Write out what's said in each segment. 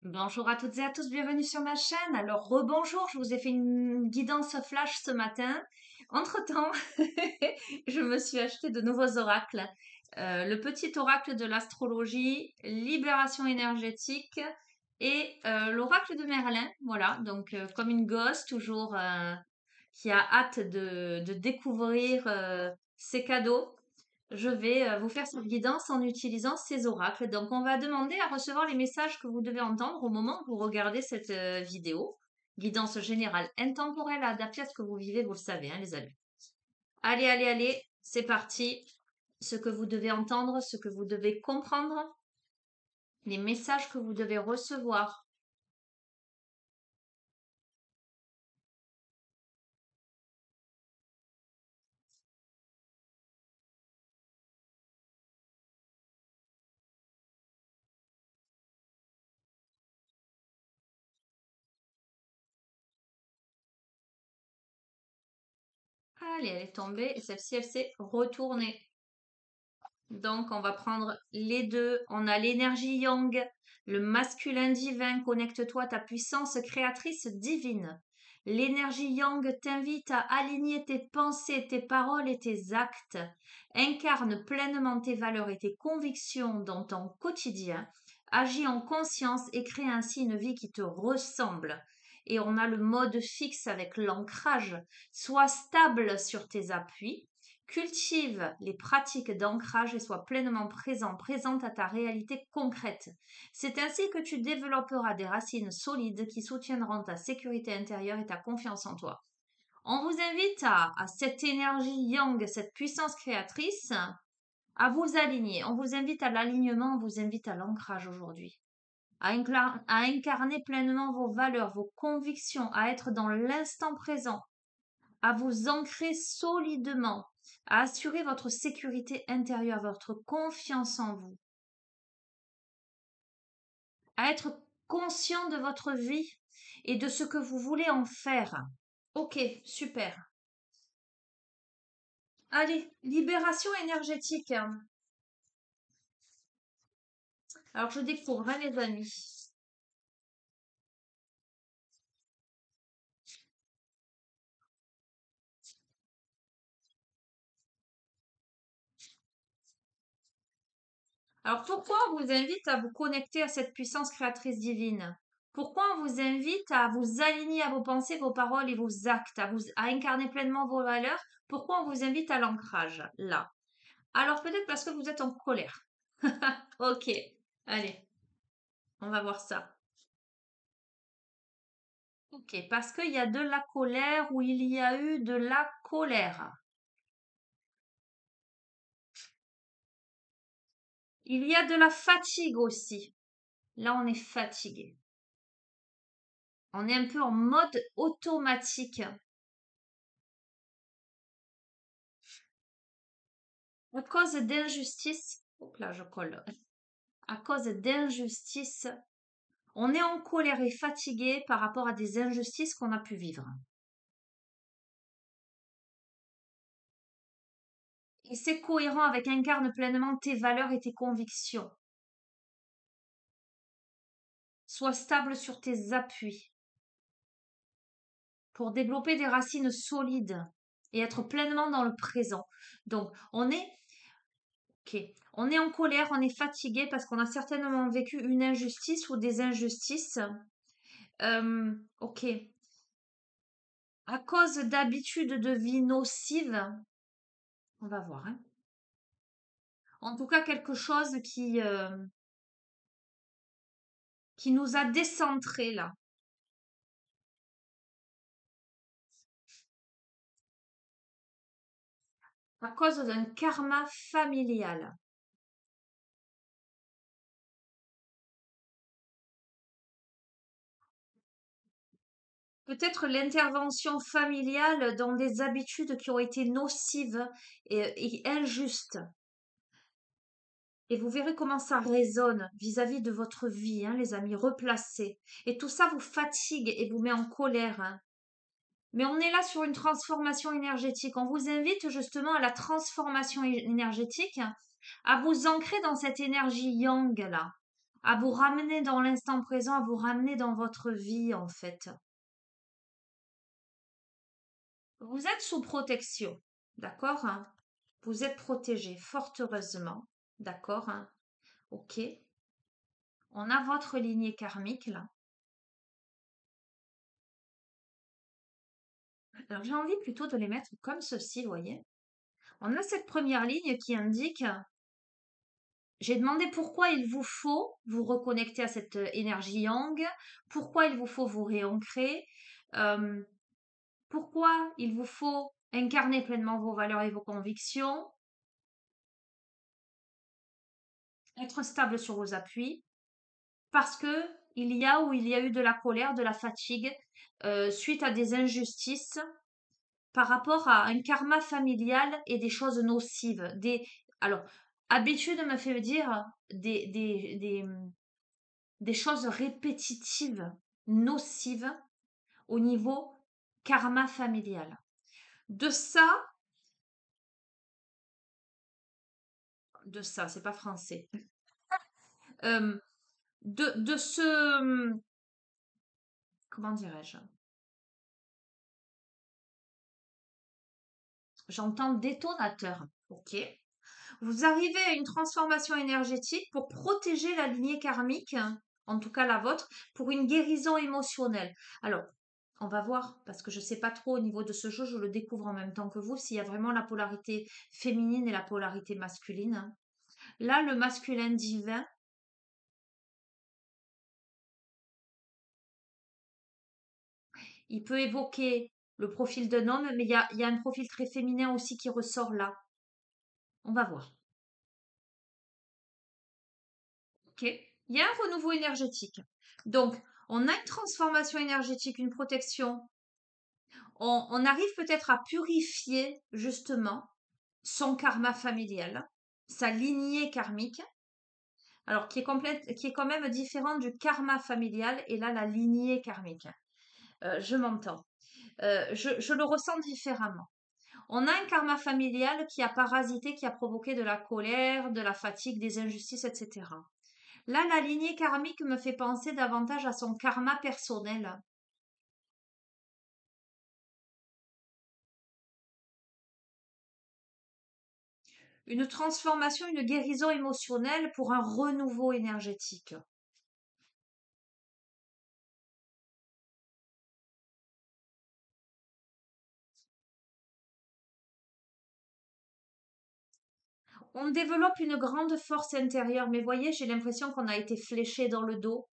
Bonjour à toutes et à tous, bienvenue sur ma chaîne. Alors, rebonjour, je vous ai fait une guidance flash ce matin. Entre-temps, je me suis acheté de nouveaux oracles. Le petit oracle de l'astrologie, libération énergétique et l'oracle de Merlin. Voilà, donc comme une gosse, toujours qui a hâte de découvrir ses cadeaux. Je vais vous faire cette guidance en utilisant ces oracles. Donc, on va demander à recevoir les messages que vous devez entendre au moment où vous regardez cette vidéo. Guidance générale intemporelle adaptée à ce que vous vivez, vous le savez, hein, les amis. Allez, allez, allez, c'est parti. Ce que vous devez entendre, ce que vous devez comprendre, les messages que vous devez recevoir. Allez, elle est tombée et celle-ci, elle s'est retournée. Donc, on va prendre les deux. On a l'énergie yang, le masculin divin. Connecte-toi à ta puissance créatrice divine. L'énergie yang t'invite à aligner tes pensées, tes paroles et tes actes. Incarne pleinement tes valeurs et tes convictions dans ton quotidien. Agis en conscience et crée ainsi une vie qui te ressemble. Et on a le mode fixe avec l'ancrage. Sois stable sur tes appuis. Cultive les pratiques d'ancrage et sois pleinement présent, présente à ta réalité concrète. C'est ainsi que tu développeras des racines solides qui soutiendront ta sécurité intérieure et ta confiance en toi. On vous invite à cette énergie yang, cette puissance créatrice, à vous aligner. On vous invite à l'alignement, on vous invite à l'ancrage aujourd'hui. À incarner pleinement vos valeurs, vos convictions, à être dans l'instant présent, à vous ancrer solidement, à assurer votre sécurité intérieure, votre confiance en vous, à être conscient de votre vie et de ce que vous voulez en faire. Ok, super. Allez, libération énergétique. Alors je découvre, hein, les amis. Alors pourquoi on vous invite à vous connecter à cette puissance créatrice divine? Pourquoi on vous invite à vous aligner à vos pensées, vos paroles et vos actes, à incarner pleinement vos valeurs? Pourquoi on vous invite à l'ancrage là? Alors peut-être parce que vous êtes en colère. Ok, allez, on va voir ça. Ok, parce qu'il y a de la colère ou il y a eu de la colère. Il y a de la fatigue aussi. Là, on est fatigué. On est un peu en mode automatique. À cause d'injustice, hop là, je colle. À cause d'injustice, on est en colère et fatigué par rapport à des injustices qu'on a pu vivre. Et c'est cohérent avec incarne pleinement tes valeurs et tes convictions. Sois stable sur tes appuis pour développer des racines solides et être pleinement dans le présent. Donc, on est en colère, on est fatigué parce qu'on a certainement vécu une injustice ou des injustices. Ok. À cause d'habitudes de vie nocives, on va voir, hein. En tout cas, quelque chose qui nous a décentrés là. À cause d'un karma familial. Peut-être l'intervention familiale dans des habitudes qui ont été nocives et injustes. Et vous verrez comment ça résonne vis-à-vis de votre vie, hein, les amis, replacez. Et tout ça vous fatigue et vous met en colère, hein. Mais on est là sur une transformation énergétique. On vous invite justement à la transformation énergétique, à vous ancrer dans cette énergie yang là, à vous ramener dans l'instant présent, à vous ramener dans votre vie, en fait. Vous êtes sous protection, d'accord, hein? Vous êtes protégé, fort heureusement, d'accord, hein? Ok. On a votre lignée karmique, là. Alors, j'ai envie plutôt de les mettre comme ceci, vous voyez. On a cette première ligne qui indique, j'ai demandé pourquoi il vous faut vous reconnecter à cette énergie yang, pourquoi il vous faut vous réancrer, euh, pourquoi il vous faut incarner pleinement vos valeurs et vos convictions, être stable sur vos appuis, parce que il y a ou il y a eu de la colère, de la fatigue, suite à des injustices par rapport à un karma familial et des choses nocives. Alors, habitude me fait dire des choses répétitives, nocives au niveau karma familial. De ça, c'est pas français. Euh, de ce, comment dirais-je? J'entends détonateur. Ok. Vous arrivez à une transformation énergétique pour protéger la lignée karmique, en tout cas la vôtre, pour une guérison émotionnelle. Alors, on va voir, parce que je ne sais pas trop au niveau de ce jeu, je le découvre en même temps que vous, s'il y a vraiment la polarité féminine et la polarité masculine. Là, le masculin divin, il peut évoquer le profil d'un homme, mais il y a un profil très féminin aussi qui ressort là. On va voir. Ok. Il y a un renouveau énergétique. Donc, on a une transformation énergétique, une protection. On arrive peut-être à purifier justement son karma familial, sa lignée karmique, alors qui est quand même différente du karma familial et là la lignée karmique. Je m'entends. Je le ressens différemment. On a un karma familial qui a parasité, qui a provoqué de la colère, de la fatigue, des injustices, etc. Là, la lignée karmique me fait penser davantage à son karma personnel. Une transformation, une guérison émotionnelle pour un renouveau énergétique. On développe une grande force intérieure, mais voyez, j'ai l'impression qu'on a été fléché dans le dos.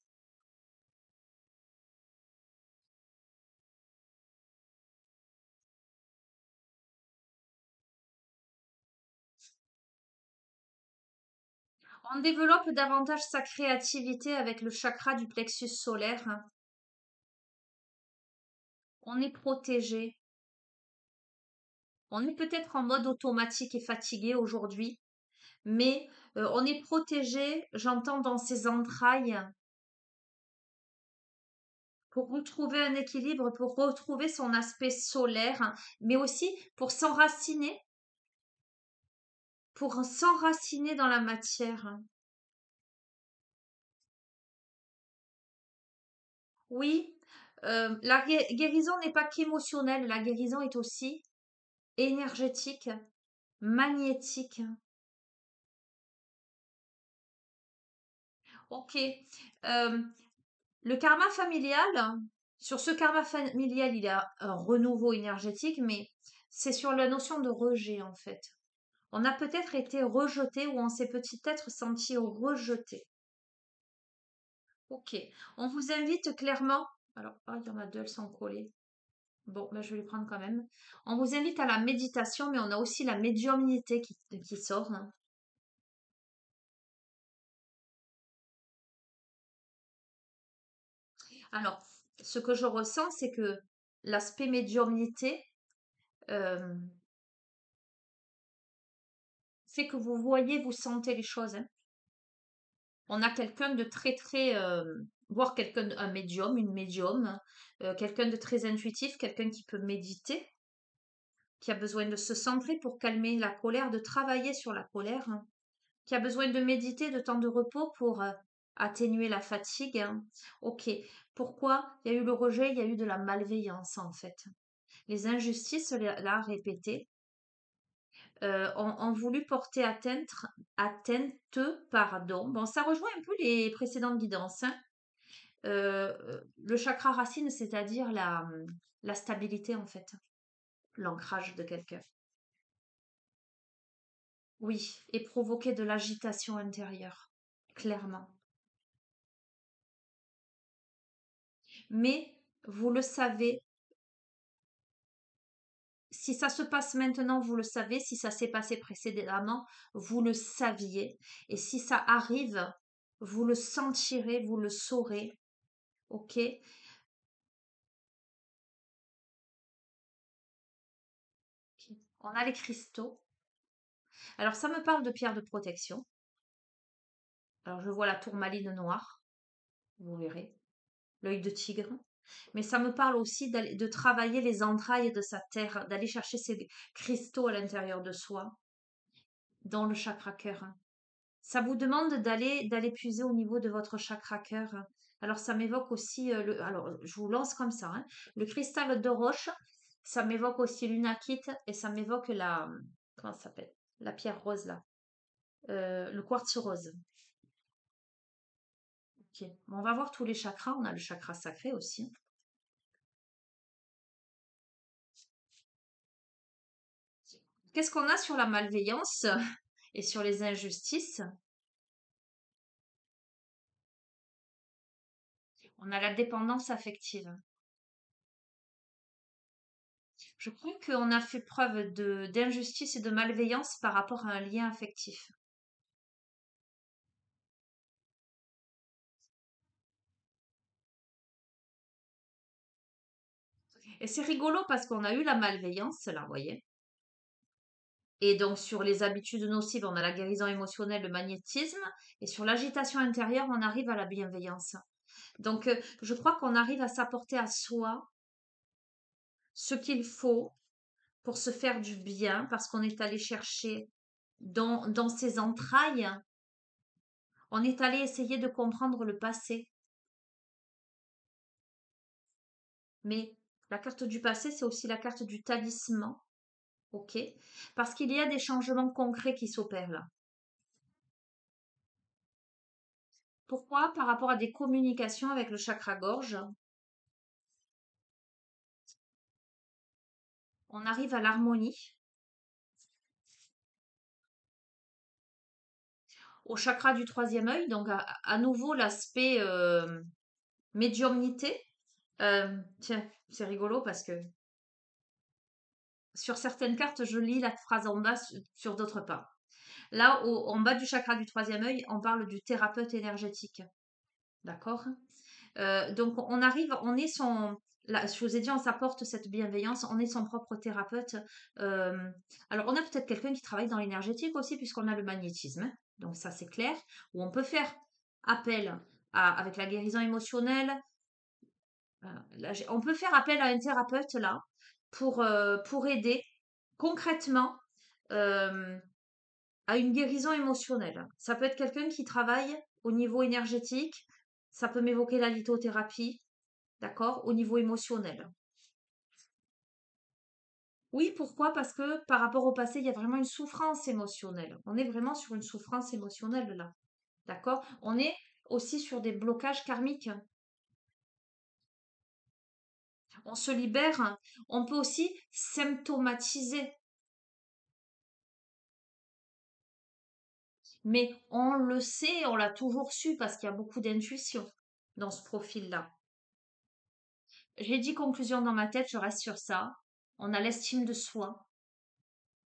On développe davantage sa créativité avec le chakra du plexus solaire. On est protégé. On est peut-être en mode automatique et fatigué aujourd'hui, mais on est protégé, j'entends dans ses entrailles, pour retrouver un équilibre, pour retrouver son aspect solaire, mais aussi pour s'enraciner dans la matière. Oui, la guérison n'est pas qu'émotionnelle, la guérison est aussi énergétique, magnétique. Ok. Euh, le karma familial, sur ce karma familial, il y a un renouveau énergétique, mais c'est sur la notion de rejet en fait. On a peut-être été rejeté ou on s'est peut-être senti rejeté. Ok. On vous invite clairement. Alors, ah, il y en a deux, elles sont collées. Bon, ben, je vais les prendre quand même. On vous invite à la méditation, mais on a aussi la médiumnité qui sort, hein. Alors, ce que je ressens, c'est que l'aspect médiumnité euh, fait que vous voyez, vous sentez les choses, hein. On a quelqu'un de très, très, voire quelqu'un, un médium, une médium, hein, quelqu'un de très intuitif, quelqu'un qui peut méditer, qui a besoin de se centrer pour calmer la colère, de travailler sur la colère, hein, qui a besoin de méditer, de temps de repos pour atténuer la fatigue. Ok. Pourquoi? Il y a eu le rejet, il y a eu de la malveillance en fait. Les injustices, là, répétées, ont voulu porter atteinte, pardon. Bon, ça rejoint un peu les précédentes guidances, hein. Le chakra racine, c'est-à-dire la stabilité en fait, l'ancrage de quelqu'un. Oui, et provoquer de l'agitation intérieure, clairement. Mais vous le savez, si ça se passe maintenant, vous le savez, si ça s'est passé précédemment, vous le saviez. Et si ça arrive, vous le sentirez, vous le saurez. Ok? On a les cristaux. Alors, ça me parle de pierre de protection. Alors, je vois la tourmaline noire, vous verrez, l'œil de tigre. Mais ça me parle aussi de travailler les entrailles de sa terre, d'aller chercher ces cristaux à l'intérieur de soi, dans le chakra cœur. Ça vous demande d'aller puiser au niveau de votre chakra cœur. Alors, ça m'évoque aussi, alors, je vous lance comme ça, hein. Le cristal de roche, ça m'évoque aussi l'unakite et ça m'évoque comment ça s'appelle? La pierre rose, là. Le quartz rose. Ok. Bon, on va voir tous les chakras. On a le chakra sacré aussi. Qu'est-ce qu'on a sur la malveillance et sur les injustices? On a la dépendance affective. Je crois qu'on a fait preuve d'injustice et de malveillance par rapport à un lien affectif. Et c'est rigolo parce qu'on a eu la malveillance, là, vous voyez. Et donc, sur les habitudes nocives, on a la guérison émotionnelle, le magnétisme. Et sur l'agitation intérieure, on arrive à la bienveillance. Donc, je crois qu'on arrive à s'apporter à soi ce qu'il faut pour se faire du bien, parce qu'on est allé chercher dans ses entrailles, on est allé essayer de comprendre le passé. Mais la carte du passé, c'est aussi la carte du talisman, ok? Parce qu'il y a des changements concrets qui s'opèrent là. Pourquoi? Par rapport à des communications avec le chakra-gorge, on arrive à l'harmonie, au chakra du troisième œil, donc à nouveau l'aspect médiumnité. Tiens, c'est rigolo parce que sur certaines cartes, je lis la phrase en bas, sur d'autres pas. Là, en bas du chakra du troisième œil, on parle du thérapeute énergétique. D'accord? Donc, on arrive, on est son. Là, je vous ai dit, on s'apporte cette bienveillance, on est son propre thérapeute. Euh, alors, on a peut-être quelqu'un qui travaille dans l'énergétique aussi, puisqu'on a le magnétisme, hein. Donc, ça, c'est clair. Où on peut faire appel avec la guérison émotionnelle. Là, on peut faire appel à un thérapeute, là, pour aider concrètement euh, à une guérison émotionnelle. Ça peut être quelqu'un qui travaille au niveau énergétique, ça peut m'évoquer la lithothérapie, d'accord, au niveau émotionnel. Oui, pourquoi? Parce que par rapport au passé, il y a vraiment une souffrance émotionnelle. On est vraiment sur une souffrance émotionnelle là, d'accord? On est aussi sur des blocages karmiques. On se libère. On peut aussi symptomatiser, mais on le sait, on l'a toujours su parce qu'il y a beaucoup d'intuition dans ce profil-là. J'ai dit conclusion dans ma tête, je reste sur ça. On a l'estime de soi.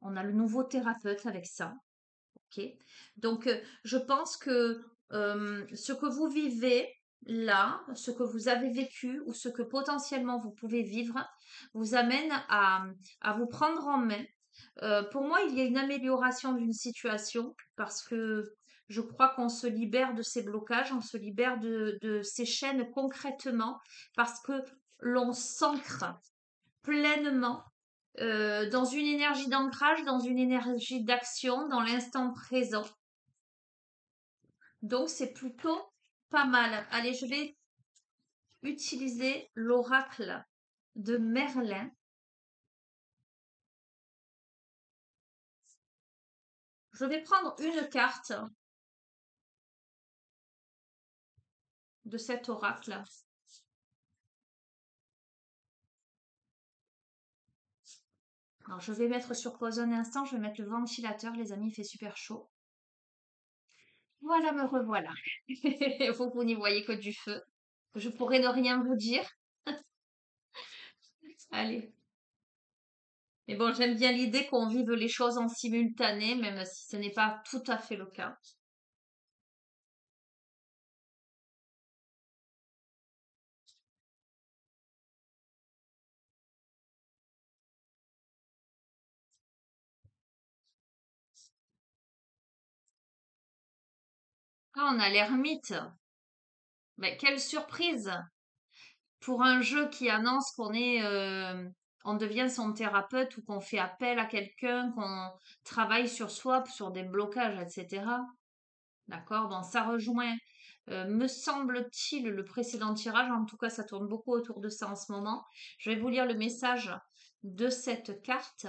On a le nouveau thérapeute avec ça. Ok. Donc, je pense que ce que vous vivez là, ce que vous avez vécu ou ce que potentiellement vous pouvez vivre, vous amène à vous prendre en main. Pour moi, il y a une amélioration d'une situation parce que je crois qu'on se libère de ces blocages, on se libère de ces chaînes concrètement parce que l'on s'ancre pleinement dans une énergie d'ancrage, dans une énergie d'action, dans l'instant présent. Donc, c'est plutôt Pas mal. Allez, je vais utiliser l'oracle de Merlin. Je vais prendre une carte de cet oracle. Alors, je vais mettre sur pause un instant. Je vais mettre le ventilateur, les amis, il fait super chaud. Voilà, me revoilà. Vous n'y voyez que du feu. Je pourrais ne rien vous dire. Allez. Mais bon, j'aime bien l'idée qu'on vive les choses en simultané, même si ce n'est pas tout à fait le cas. Ah, on a l'ermite. Mais quelle surprise! Pour un jeu qui annonce on devient son thérapeute ou qu'on fait appel à quelqu'un, qu'on travaille sur soi, sur des blocages, etc. D'accord? Bon, ça rejoint, me semble-t-il, le précédent tirage. En tout cas, ça tourne beaucoup autour de ça en ce moment. Je vais vous lire le message de cette carte.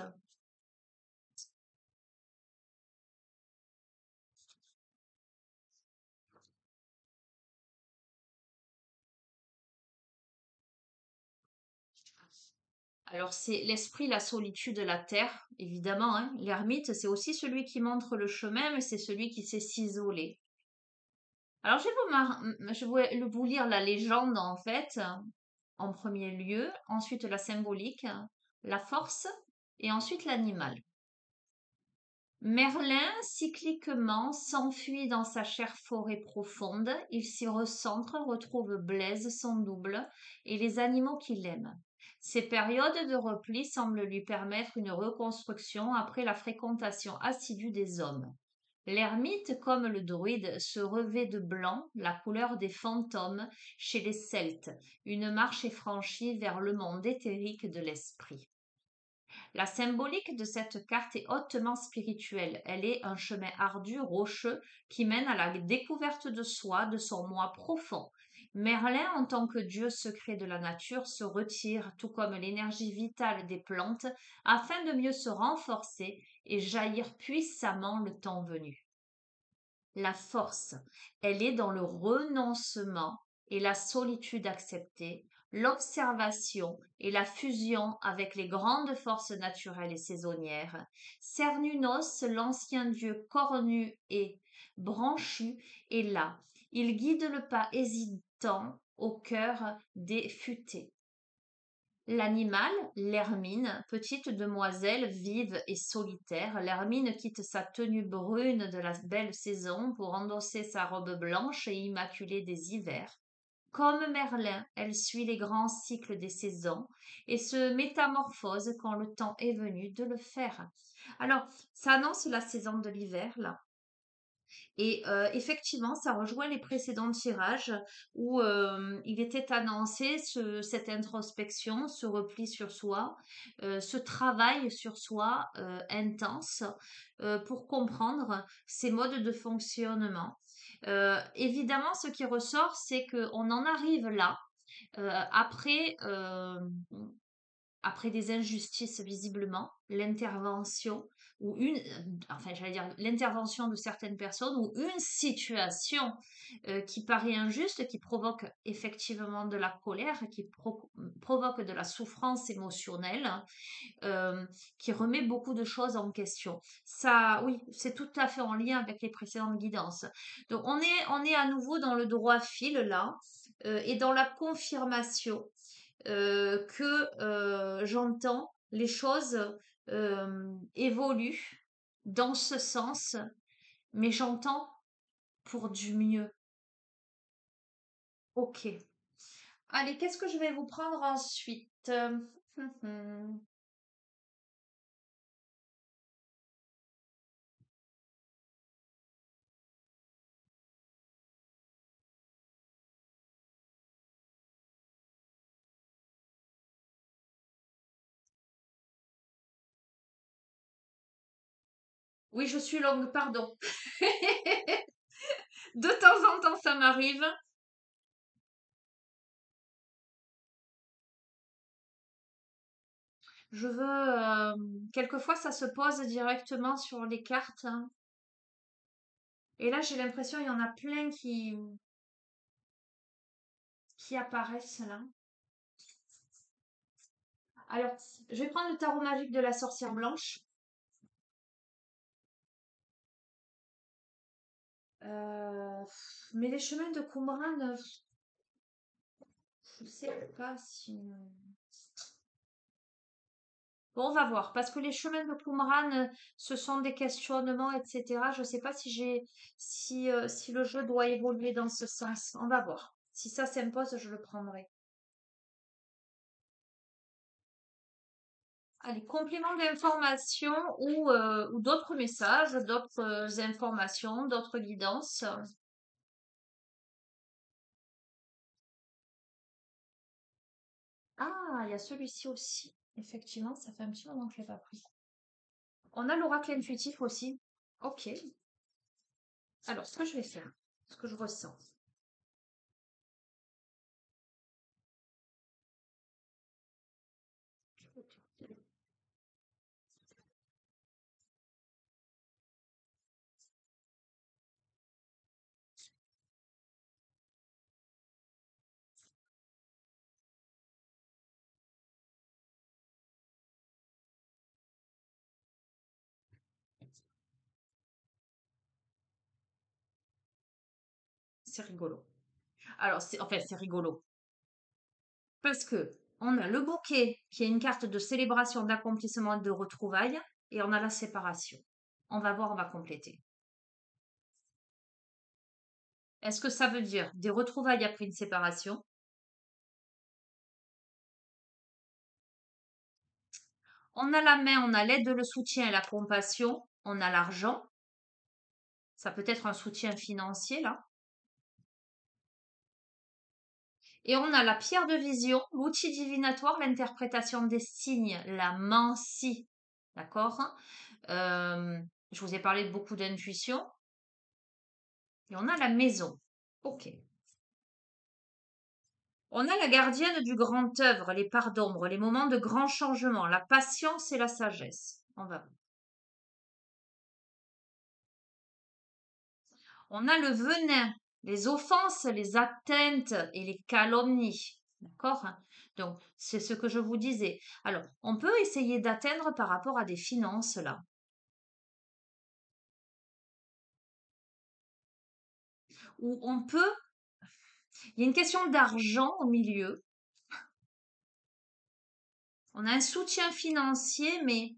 Alors, c'est l'esprit, la solitude, la terre, évidemment, hein. L'ermite, c'est aussi celui qui montre le chemin, mais c'est celui qui sait s'isoler. Alors, je vais vous lire la légende, en fait, en premier lieu, ensuite la symbolique, la force, et ensuite l'animal. Merlin, cycliquement, s'enfuit dans sa chère forêt profonde, il s'y recentre, retrouve Blaise, son double, et les animaux qu'il aime. Ces périodes de repli semblent lui permettre une reconstruction après la fréquentation assidue des hommes. L'ermite, comme le druide, se revêt de blanc, la couleur des fantômes chez les Celtes. Une marche est franchie vers le monde éthérique de l'esprit. La symbolique de cette carte est hautement spirituelle. Elle est un chemin ardu, rocheux, qui mène à la découverte de soi, de son moi profond. Merlin, en tant que dieu secret de la nature, se retire, tout comme l'énergie vitale des plantes, afin de mieux se renforcer et jaillir puissamment le temps venu. La force, elle est dans le renoncement et la solitude acceptée, l'observation et la fusion avec les grandes forces naturelles et saisonnières. Cernunnos, l'ancien dieu cornu et branchu, est là. Il guide le pas hésitant au cœur des futés. L'animal, l'hermine, petite demoiselle vive et solitaire, l'hermine quitte sa tenue brune de la belle saison pour endosser sa robe blanche et immaculée des hivers. Comme Merlin, elle suit les grands cycles des saisons et se métamorphose quand le temps est venu de le faire. Alors, ça annonce la saison de l'hiver, là. Et effectivement, ça rejoint les précédents tirages où il était annoncé cette introspection, ce repli sur soi, ce travail sur soi intense pour comprendre ses modes de fonctionnement. Évidemment, ce qui ressort, c'est qu'on en arrive là, après après des injustices visiblement, l'intervention ou enfin j'allais dire l'intervention de certaines personnes ou une situation qui paraît injuste, qui provoque effectivement de la colère, qui provoque de la souffrance émotionnelle, euh, qui remet beaucoup de choses en question. Ça, oui, c'est tout à fait en lien avec les précédentes guidances. Donc on est à nouveau dans le droit fil là et dans la confirmation que j'entends les choses évoluent dans ce sens, mais j'entends pour du mieux. Ok. Allez, qu'est-ce que je vais vous prendre ensuite? Oui, je suis longue, pardon. De temps en temps, ça m'arrive. Je veux... quelquefois, ça se pose directement sur les cartes, hein. Et là, j'ai l'impression il y en a plein qui apparaissent là. Alors, je vais prendre le tarot magique de la sorcière blanche. Mais les chemins de Qumran, je sais pas si... Bon, on va voir. Parce que les chemins de Qumran, ce sont des questionnements, etc. Je sais pas si le jeu doit évoluer dans ce sens. On va voir. Si ça s'impose, je le prendrai. Allez, complément d'information ou d'autres messages, d'autres informations, d'autres guidances. Ah, il y a celui-ci aussi. Effectivement, ça fait un petit moment que je l'ai pas pris. On a l'oracle intuitif aussi. Ok. Alors, ce que je vais faire, ce que je ressens. C'est rigolo. Alors, c'est rigolo. Parce que on a le bouquet, qui est une carte de célébration, d'accomplissement et de retrouvailles, et on a la séparation. On va voir, on va compléter. Est-ce que ça veut dire des retrouvailles après une séparation? On a la main, on a l'aide, le soutien et la compassion. On a l'argent. Ça peut être un soutien financier, là. Et on a la pierre de vision, l'outil divinatoire, l'interprétation des signes, la mancie. D'accord? Je vous ai parlé de beaucoup d'intuition. Et on a la maison. Ok. On a la gardienne du grand œuvre, les parts d'ombre, les moments de grand changement, la patience et la sagesse. On va. On a le venin, les offenses, les atteintes et les calomnies. D'accord? Donc, c'est ce que je vous disais. Alors, on peut essayer d'atteindre par rapport à des finances, là. Ou on peut, il y a une question d'argent au milieu. On a un soutien financier, mais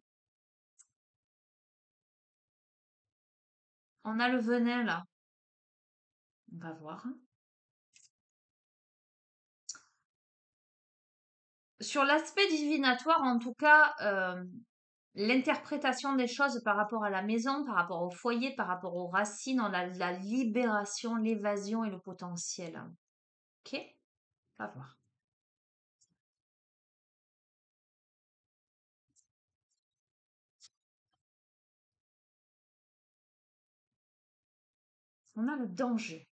on a le venin, là. On va voir. Sur l'aspect divinatoire, en tout cas, l'interprétation des choses par rapport à la maison, par rapport au foyer, par rapport aux racines, on a la libération, l'évasion et le potentiel. Ok? On va voir. On a le danger.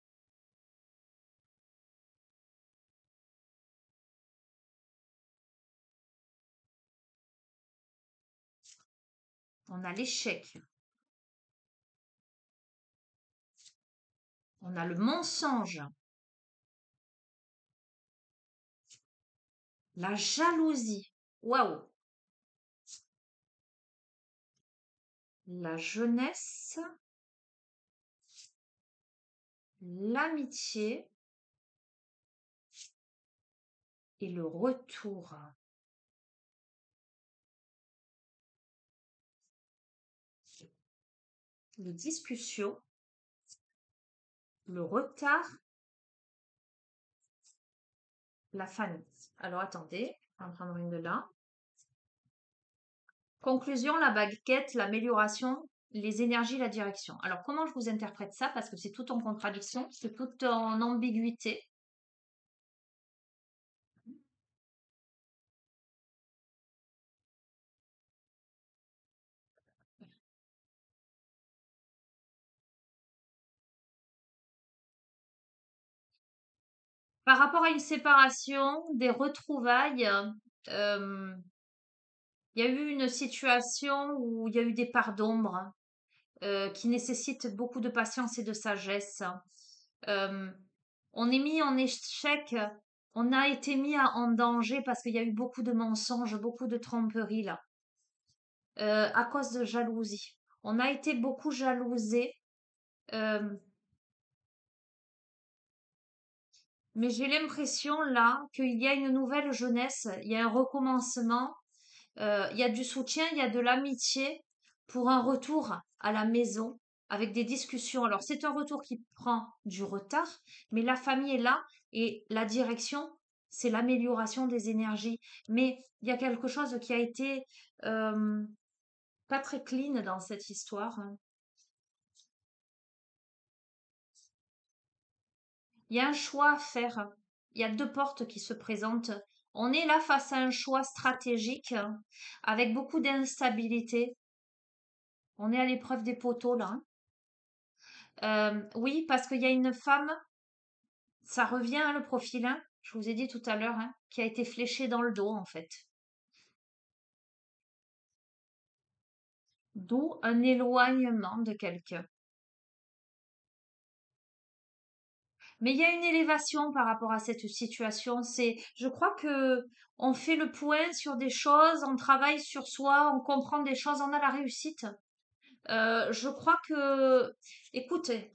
On a l'échec. On a le mensonge. La jalousie. Waouh! La jeunesse. L'amitié et le retour. Les discussions, le retard, la famille. Alors attendez, on va en prendre une de là. Conclusion, la baguette, l'amélioration, les énergies, la direction. Alors comment je vous interprète ça? Parce que c'est tout en contradiction, c'est tout en ambiguïté. Par rapport à une séparation, des retrouvailles, euh, Il y a eu une situation où il y a eu des parts d'ombre qui nécessitent beaucoup de patience et de sagesse. Euh, on est mis en échec, on a été mis en danger parce qu'il y a eu beaucoup de mensonges, beaucoup de tromperies là, à cause de jalousie. On a été beaucoup jalousés, euh, mais j'ai l'impression là qu'il y a une nouvelle jeunesse, il y a un recommencement, il y a du soutien, il y a de l'amitié pour un retour à la maison avec des discussions. Alors c'est un retour qui prend du retard, mais la famille est là et la direction, c'est l'amélioration des énergies. Mais il y a quelque chose qui a été euh, pas très clean dans cette histoire, hein. Il y a un choix à faire. Il y a deux portes qui se présentent. On est là face à un choix stratégique avec beaucoup d'instabilité. On est à l'épreuve des poteaux là, hein. Oui, parce qu'il y a une femme, ça revient hein, le profil, hein, je vous ai dit tout à l'heure, hein, qui a été fléchée dans le dos en fait. D'où un éloignement de quelqu'un. Mais il y a une élévation par rapport à cette situation. Je crois que on fait le point sur des choses, on travaille sur soi, on comprend des choses, on a la réussite. Je crois que, écoutez,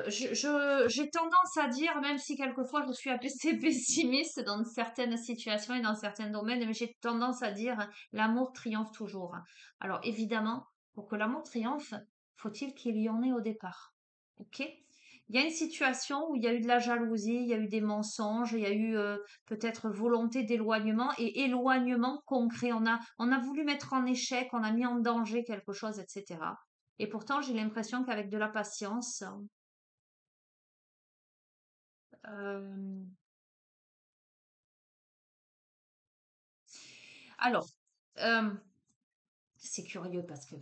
j'ai tendance à dire, même si quelquefois je suis assez pessimiste dans certaines situations et dans certains domaines, mais j'ai tendance à dire l'amour triomphe toujours. Alors évidemment, pour que l'amour triomphe, faut-il qu'il y en ait au départ. Ok? Il y a une situation où il y a eu de la jalousie, il y a eu des mensonges, il y a eu peut-être volonté d'éloignement et éloignement concret. On a voulu mettre en échec, on a mis en danger quelque chose, etc. Et pourtant, j'ai l'impression qu'avec de la patience, euh, alors, euh, c'est curieux parce que,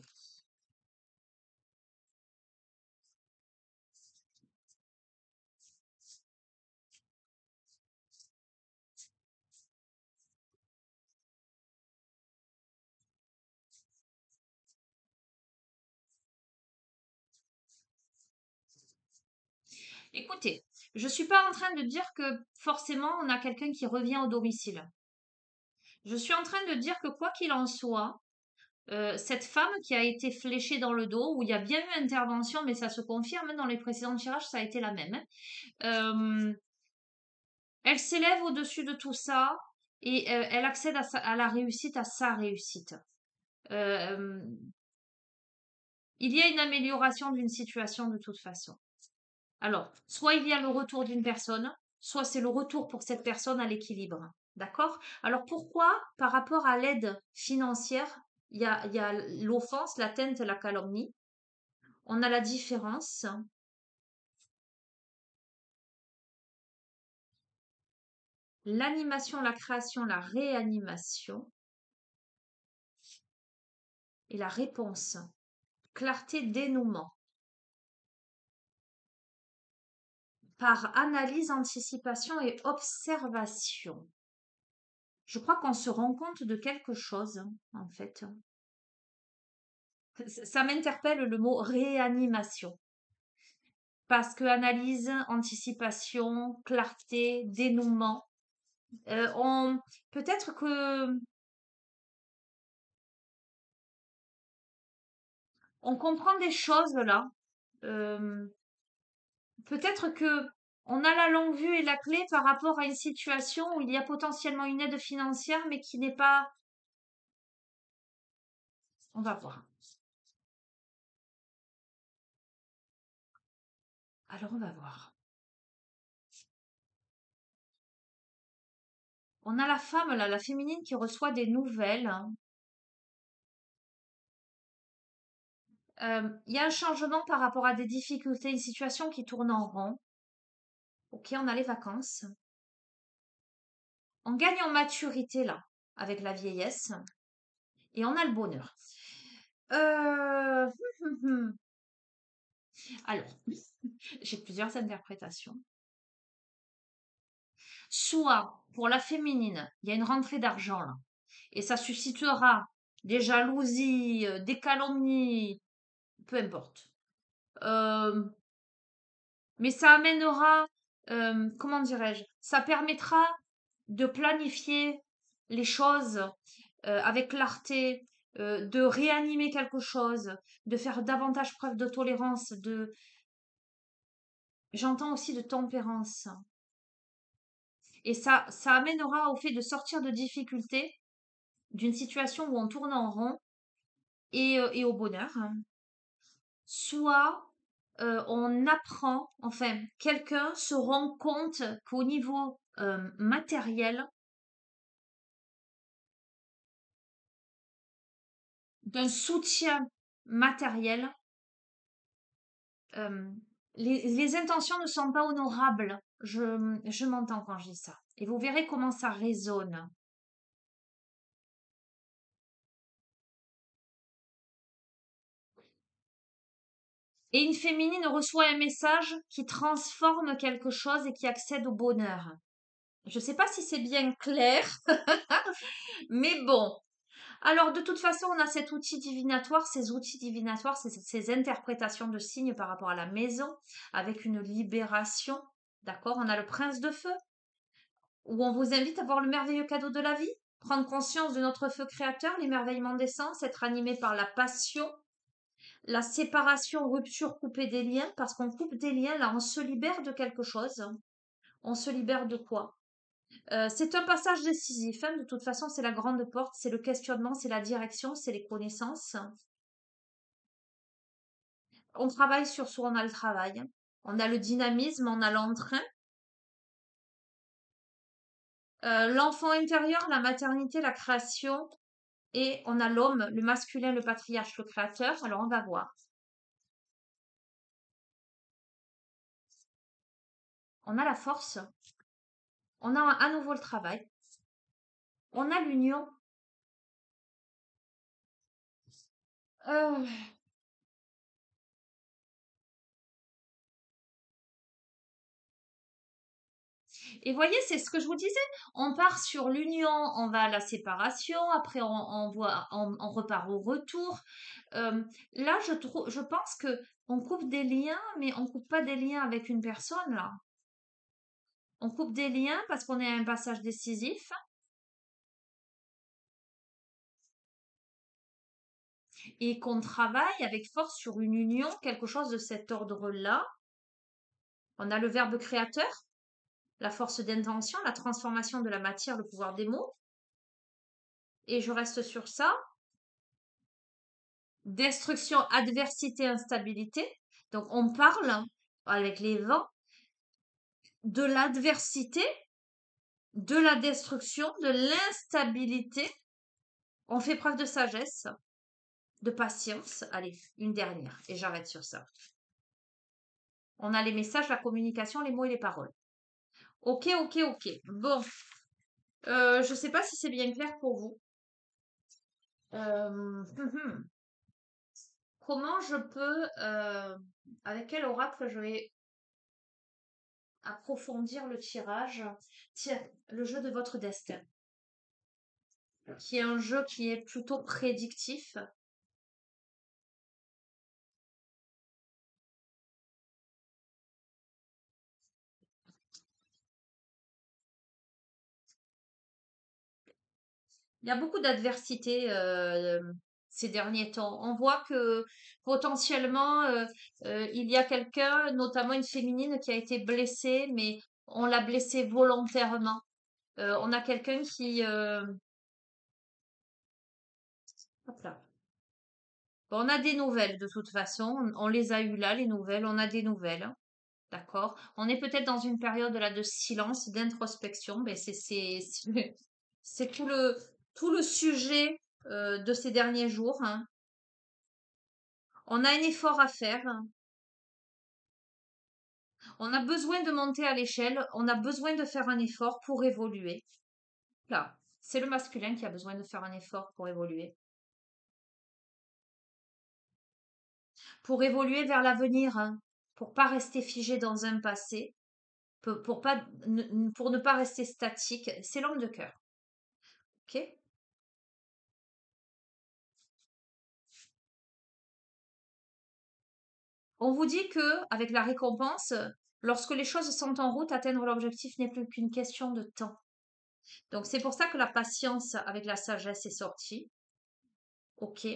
écoutez, je suis pas en train de dire que forcément on a quelqu'un qui revient au domicile. Je suis en train de dire que quoi qu'il en soit, cette femme qui a été fléchée dans le dos, où il y a bien eu intervention, mais ça se confirme dans les précédents tirages, ça a été la même, hein. Elle s'élève au-dessus de tout ça et elle accède à la réussite, à sa réussite. Euh, il y a une amélioration d'une situation de toute façon. Alors, soit il y a le retour d'une personne, soit c'est le retour pour cette personne à l'équilibre. D'accord? Alors pourquoi, par rapport à l'aide financière, il y a l'offense, l'atteinte, la calomnie? On a la différence, l'animation, la création, la réanimation et la réponse. Clarté, dénouement. Par analyse, anticipation et observation. Je crois qu'on se rend compte de quelque chose, en fait. Ça m'interpelle le mot réanimation. Parce que analyse, anticipation, clarté, dénouement, peut-être que on comprend des choses là. Euh, peut-être que on a la longue vue et la clé par rapport à une situation où il y a potentiellement une aide financière, mais qui n'est pas. On va voir. Alors on va voir. On a la femme là, la féminine qui reçoit des nouvelles, hein. Il y a un changement par rapport à des difficultés, une situation qui tourne en rond. Ok, on a les vacances. On gagne en maturité là, avec la vieillesse, et on a le bonheur. Euh, Alors, j'ai plusieurs interprétations. Soit, pour la féminine, il y a une rentrée d'argent là. Et ça suscitera des jalousies, des calomnies, peu importe. Euh, mais ça amènera, comment dirais-je, ça permettra de planifier les choses avec clarté, de réanimer quelque chose, de faire davantage preuve de tolérance, j'entends aussi de tempérance. Et ça amènera au fait de sortir de difficultés, d'une situation où on tourne en rond et au bonheur. Soit on apprend, enfin, quelqu'un se rend compte qu'au niveau matériel, d'un soutien matériel, euh, les intentions ne sont pas honorables. Je m'entends quand je dis ça. Et vous verrez comment ça résonne. Et une féminine reçoit un message qui transforme quelque chose et qui accède au bonheur. Je ne sais pas si c'est bien clair, mais bon. Alors, de toute façon, on a cet outil divinatoire, ces outils divinatoires, ces interprétations de signes par rapport à la maison, avec une libération. D'accord? On a le prince de feu, où on vous invite à voir le merveilleux cadeau de la vie, prendre conscience de notre feu créateur, l'émerveillement des sens, être animé par la passion, la séparation, rupture, couper des liens, parce qu'on coupe des liens, là, on se libère de quelque chose. On se libère de quoi? C'est un passage décisif, hein. De toute façon, c'est la grande porte, c'est le questionnement, c'est la direction, c'est les connaissances. On travaille sur soi, on a le travail. On a le dynamisme, on a l'entrain. L'enfant intérieur, la maternité, la création. Et on a l'homme, le masculin, le patriarche, le créateur. Alors, on va voir. On a la force. On a à nouveau le travail. On a l'union. Euh, Et voyez, c'est ce que je vous disais. On part sur l'union, on va à la séparation, après on repart au retour. Là, je pense que on coupe des liens, mais on coupe pas des liens avec une personne là. On coupe des liens parce qu'on est à un passage décisif et qu'on travaille avec force sur une union, quelque chose de cet ordre-là. On a le verbe créateur, la force d'intention, la transformation de la matière, le pouvoir des mots. Et je reste sur ça. Destruction, adversité, instabilité. Donc on parle avec les vents de l'adversité, de la destruction, de l'instabilité. On fait preuve de sagesse, de patience. Allez, une dernière et j'arrête sur ça. On a les messages, la communication, les mots et les paroles. Ok, ok, ok. Bon, je ne sais pas si c'est bien clair pour vous. Comment je peux, avec quel oracle je vais approfondir le tirage? Tiens, le jeu de votre destin, qui est un jeu qui est plutôt prédictif. Il y a beaucoup d'adversité ces derniers temps. On voit que potentiellement, il y a quelqu'un, notamment une féminine, qui a été blessée, mais on l'a blessée volontairement. On a quelqu'un qui... hop là. Bon, on a des nouvelles de toute façon. On les a eues là, les nouvelles. On a des nouvelles. D'accord? On est peut-être dans une période là de silence, d'introspection. Mais c'est tout le sujet de ces derniers jours, hein. On a un effort à faire. On a besoin de monter à l'échelle. On a besoin de faire un effort pour évoluer. Là, c'est le masculin qui a besoin de faire un effort pour évoluer. Pour évoluer vers l'avenir, hein. Pour pas rester figé dans un passé. Pour ne pas rester statique. C'est l'homme de cœur. Ok? On vous dit que avec la récompense, lorsque les choses sont en route, atteindre l'objectif n'est plus qu'une question de temps. Donc c'est pour ça que la patience avec la sagesse est sortie. Ok.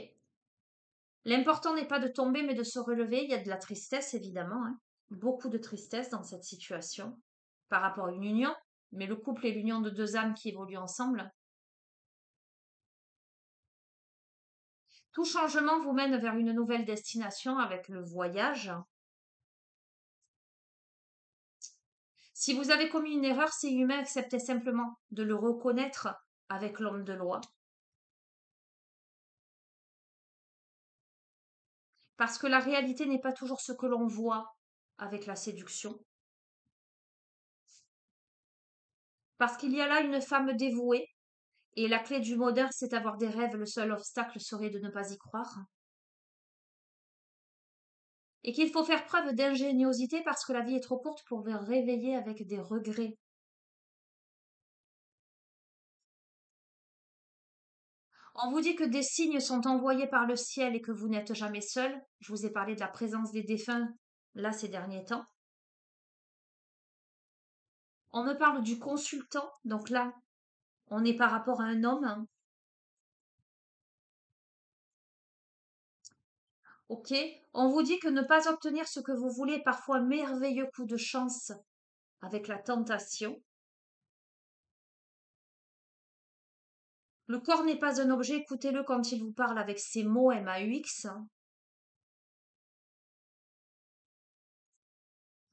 L'important n'est pas de tomber, mais de se relever. Il y a de la tristesse, évidemment, hein. Beaucoup de tristesse dans cette situation par rapport à une union. Mais le couple est l'union de deux âmes qui évoluent ensemble. Tout changement vous mène vers une nouvelle destination avec le voyage. Si vous avez commis une erreur, c'est humain, acceptez simplement de le reconnaître avec l'homme de loi. Parce que la réalité n'est pas toujours ce que l'on voit avec la séduction. Parce qu'il y a là une femme dévouée, et la clé du bonheur, c'est d'avoir des rêves, le seul obstacle serait de ne pas y croire. Et qu'il faut faire preuve d'ingéniosité parce que la vie est trop courte pour vous réveiller avec des regrets. On vous dit que des signes sont envoyés par le ciel et que vous n'êtes jamais seul. Je vous ai parlé de la présence des défunts là ces derniers temps. On me parle du consultant, donc là, on est par rapport à un homme, hein. Ok. On vous dit que ne pas obtenir ce que vous voulez est parfois un merveilleux coup de chance avec la tentation. Le corps n'est pas un objet, écoutez-le quand il vous parle avec ses mots MAUX.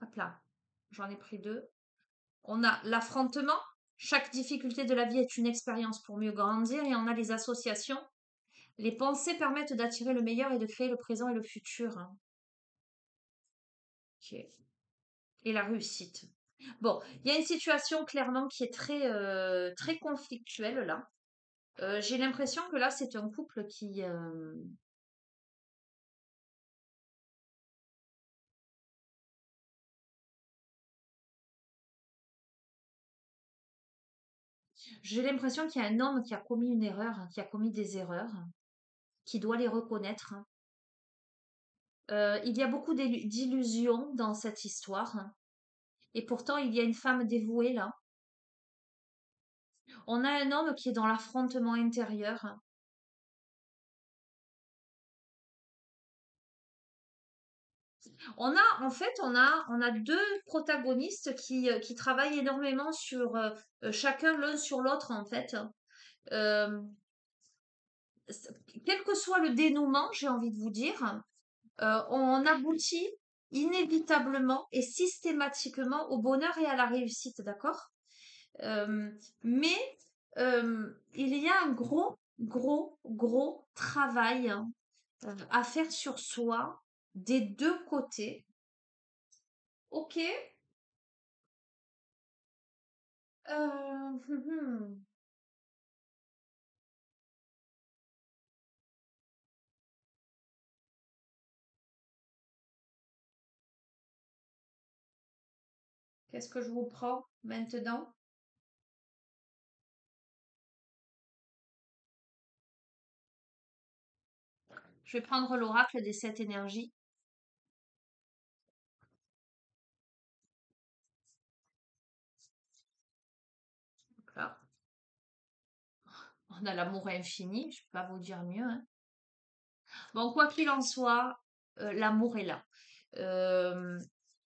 Hop là, j'en ai pris deux. On a l'affrontement. Chaque difficulté de la vie est une expérience pour mieux grandir. Et on a les associations. Les pensées permettent d'attirer le meilleur et de créer le présent et le futur. Ok. Et la réussite. Bon, il y a une situation clairement qui est très conflictuelle là. J'ai l'impression que là, c'est un couple qui... J'ai l'impression qu'il y a un homme qui a commis une erreur, qui a commis des erreurs, qui doit les reconnaître. Il y a beaucoup d'illusions dans cette histoire. Et pourtant, il y a une femme dévouée là. On a un homme qui est dans l'affrontement intérieur. En fait, on a deux protagonistes qui travaillent énormément sur chacun l'un sur l'autre en fait. Euh, Quel que soit le dénouement, j'ai envie de vous dire, on aboutit inévitablement et systématiquement au bonheur et à la réussite, d'accord? Mais il y a un gros travail à faire sur soi des deux côtés. Ok. Qu'est-ce que je vous prends maintenant? Je vais prendre l'oracle des sept énergies. Là. On a l'amour infini, je ne peux pas vous dire mieux, hein. Bon, quoi qu'il en soit, l'amour est là. Euh,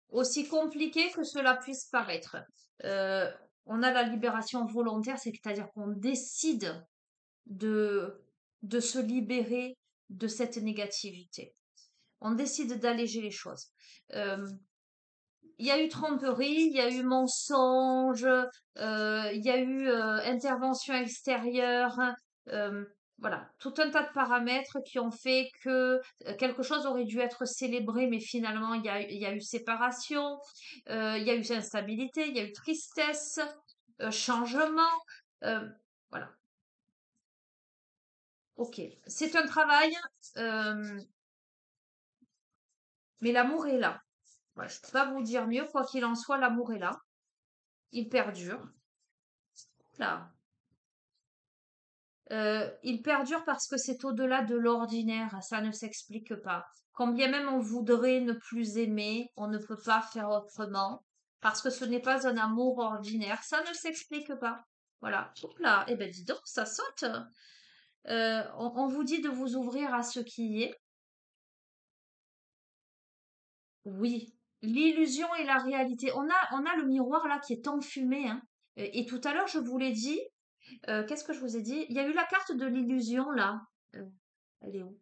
Aussi compliqué que cela puisse paraître. Euh, on a la libération volontaire, c'est-à-dire qu'on décide de, de se libérer de cette négativité. On décide d'alléger les choses. Euh, il y a eu tromperie, il y a eu mensonge, il y a eu intervention extérieure, euh, voilà, tout un tas de paramètres qui ont fait que quelque chose aurait dû être célébré, mais finalement il y a eu séparation, il y a eu instabilité, il y a eu tristesse, changement, euh, voilà. Ok, c'est un travail, euh, mais l'amour est là. Voilà, je ne peux pas vous dire mieux, quoi qu'il en soit, l'amour est là, il perdure. Là. Il perdure parce que c'est au-delà de l'ordinaire, ça ne s'explique pas. Quand bien même on voudrait ne plus aimer, on ne peut pas faire autrement, parce que ce n'est pas un amour ordinaire, ça ne s'explique pas. Voilà. Hop là, eh ben dis donc, ça saute. On vous dit de vous ouvrir à ce qui y est. Oui, l'illusion et la réalité. On a le miroir là qui est enfumé, hein. Et tout à l'heure, je vous l'ai dit, qu'est-ce que je vous ai dit? Il y a eu la carte de l'illusion là. Euh, Elle est où?